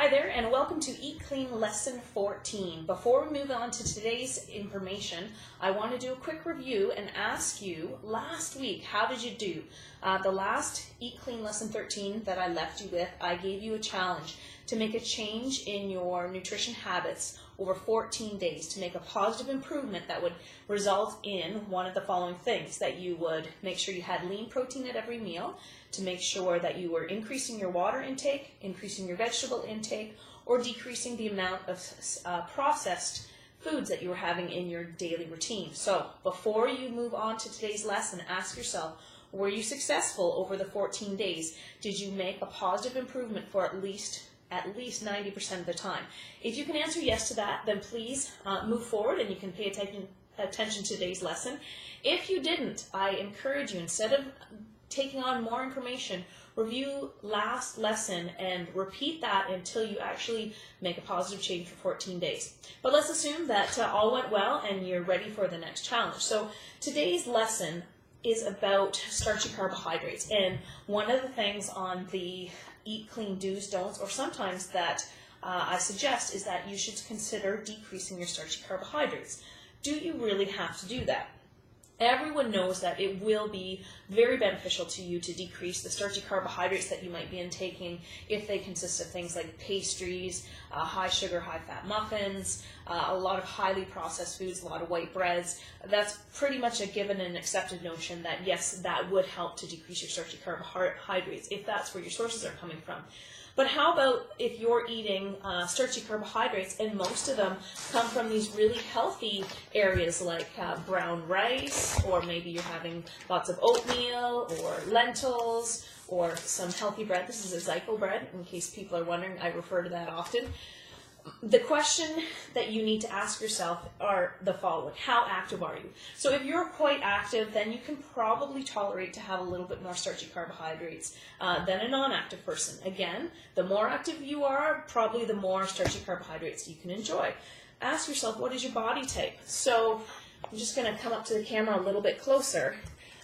Hi there, and welcome to Eat Clean Lesson 14. Before we move on to today's information, I want to do a quick review and ask you, last week, how did you do? The last Eat Clean Lesson 13 that I left you with, I gave you a challenge to make a change in your nutrition habits over 14 days to make a positive improvement that would result in one of the following things: that you would make sure you had lean protein at every meal, to make sure that you were increasing your water intake, increasing your vegetable intake, or decreasing the amount of processed foods that you were having in your daily routine. So before you move on to today's lesson, ask yourself, were you successful over the 14 days? Did you make a positive improvement for at least 90% of the time? If you can answer yes to that, then please move forward and you can pay attention to today's lesson. If you didn't, I encourage you, instead of taking on more information, review last lesson and repeat that until you actually make a positive change for 14 days. But let's assume that all went well and you're ready for the next challenge. So today's lesson is about starchy carbohydrates, and one of the things on the Eat Clean do's, don'ts, or sometimes that I suggest is that you should consider decreasing your starchy carbohydrates. Do you really have to do that? Everyone knows that it will be very beneficial to you to decrease the starchy carbohydrates that you might be intaking if they consist of things like pastries, high sugar, high fat muffins, a lot of highly processed foods, a lot of white breads. That's pretty much a given and accepted notion that yes, that would help to decrease your starchy carbohydrates if that's where your sources are coming from. But how about if you're eating starchy carbohydrates and most of them come from these really healthy areas like brown rice, or maybe you're having lots of oatmeal or lentils or some healthy bread. This is Ezekiel bread, in case people are wondering. I refer to that often. The question that you need to ask yourself are the following: how active are you? So if you're quite active, then you can probably tolerate to have a little bit more starchy carbohydrates than a non-active person. Again, the more active you are, probably the more starchy carbohydrates you can enjoy. Ask yourself, what is your body type? So I'm just going to come up to the camera a little bit closer.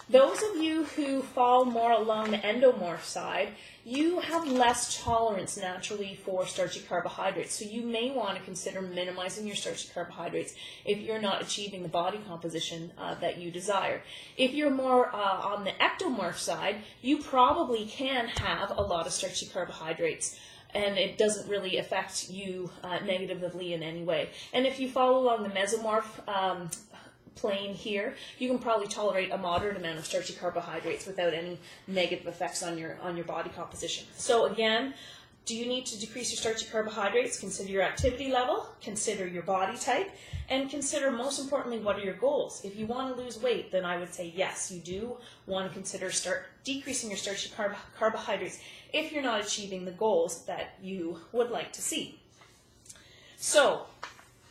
Those of you who fall more along the endomorph side, you have less tolerance naturally for starchy carbohydrates, so you may want to consider minimizing your starchy carbohydrates if you're not achieving the body composition that you desire. If you're more on the ectomorph side, you probably can have a lot of starchy carbohydrates, and it doesn't really affect you negatively in any way. And if you fall along the mesomorph plane here, you can probably tolerate a moderate amount of starchy carbohydrates without any negative effects on your body composition. So again, do you need to decrease your starchy carbohydrates? Consider your activity level, consider your body type, and consider, most importantly, what are your goals. If you want to lose weight, then I would say yes, you do want to consider decreasing your starchy carbohydrates if you're not achieving the goals that you would like to see. So,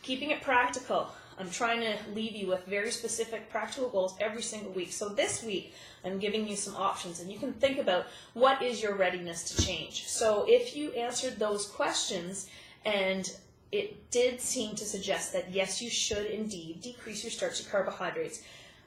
keeping it practical, I'm trying to leave you with very specific practical goals every single week. So this week, I'm giving you some options, and you can think about what is your readiness to change. So if you answered those questions and it did seem to suggest that yes, you should indeed decrease your starchy carbohydrates,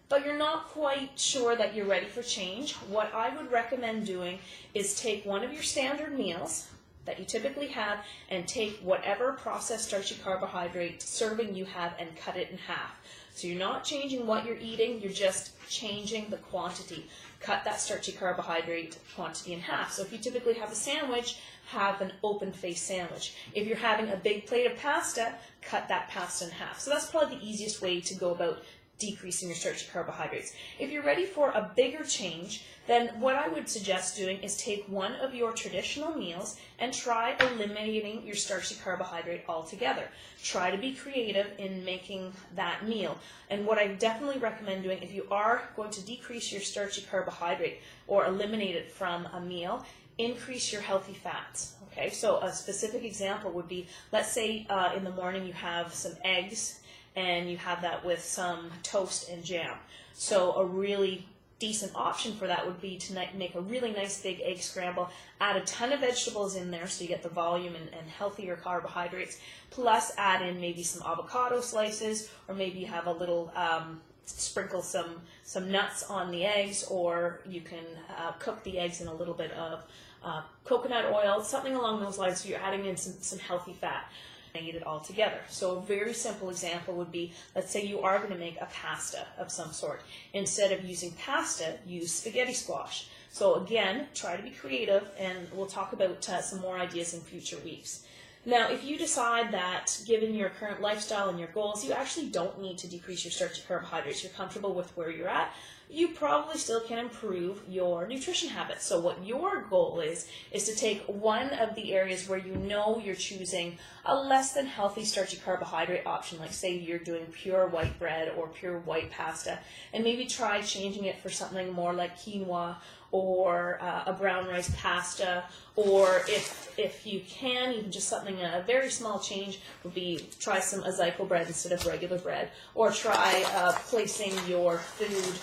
but you're not quite sure that you're ready for change, what I would recommend doing is take one of your standard meals that you typically have and take whatever processed starchy carbohydrate serving you have and cut it in half. So you're not changing what you're eating, you're just changing the quantity. Cut that starchy carbohydrate quantity in half. So if you typically have a sandwich, have an open-faced sandwich. If you're having a big plate of pasta, cut that pasta in half. So that's probably the easiest way to go about decreasing your starchy carbohydrates. If you're ready for a bigger change, then what I would suggest doing is take one of your traditional meals and try eliminating your starchy carbohydrate altogether. Try to be creative in making that meal. And what I definitely recommend doing, if you are going to decrease your starchy carbohydrate or eliminate it from a meal, increase your healthy fats. Okay, so a specific example would be, let's say in the morning you have some eggs and you have that with some toast and jam. So a really decent option for that would be to make a really nice big egg scramble, add a ton of vegetables in there so you get the volume and healthier carbohydrates, plus add in maybe some avocado slices, or maybe you have a little sprinkle some nuts on the eggs, or you can cook the eggs in a little bit of coconut oil, something along those lines, so you're adding in some healthy fat. And eat it all together. So a very simple example would be, let's say you are going to make a pasta of some sort. Instead of using pasta, use spaghetti squash. So again, try to be creative, and we'll talk about some more ideas in future weeks. Now, if you decide that, given your current lifestyle and your goals, you actually don't need to decrease your starchy carbohydrates, you're comfortable with where you're at, you probably still can improve your nutrition habits. So what your goal is to take one of the areas where you know you're choosing a less than healthy starchy carbohydrate option, like say you're doing pure white bread or pure white pasta, and maybe try changing it for something more like quinoa, or a brown rice pasta, or if you can, even just something, a very small change would be try some Ezekiel bread instead of regular bread, or try placing your food,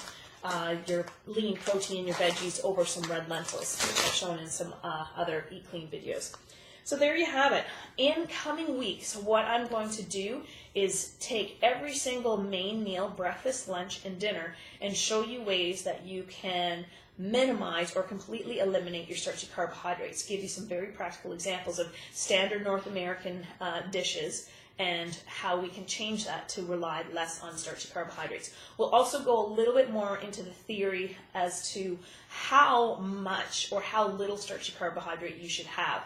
your lean protein, your veggies over some red lentils, which I've shown in some other Eat Clean videos. So there you have it. In coming weeks, what I'm going to do is take every single main meal, breakfast, lunch, and dinner, and show you ways that you can minimize or completely eliminate your starchy carbohydrates. Give you some very practical examples of standard North American dishes and how we can change that to rely less on starchy carbohydrates. We'll also go a little bit more into the theory as to how much or how little starchy carbohydrate you should have.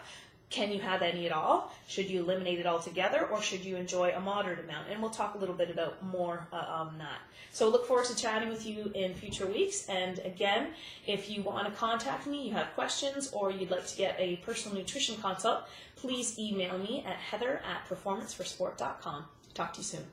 Can you have any at all? Should you eliminate it altogether, or should you enjoy a moderate amount? And we'll talk a little bit about more on that. So look forward to chatting with you in future weeks. And again, if you want to contact me, you have questions, or you'd like to get a personal nutrition consult, please email me at heather@performanceforsport.com. Talk to you soon.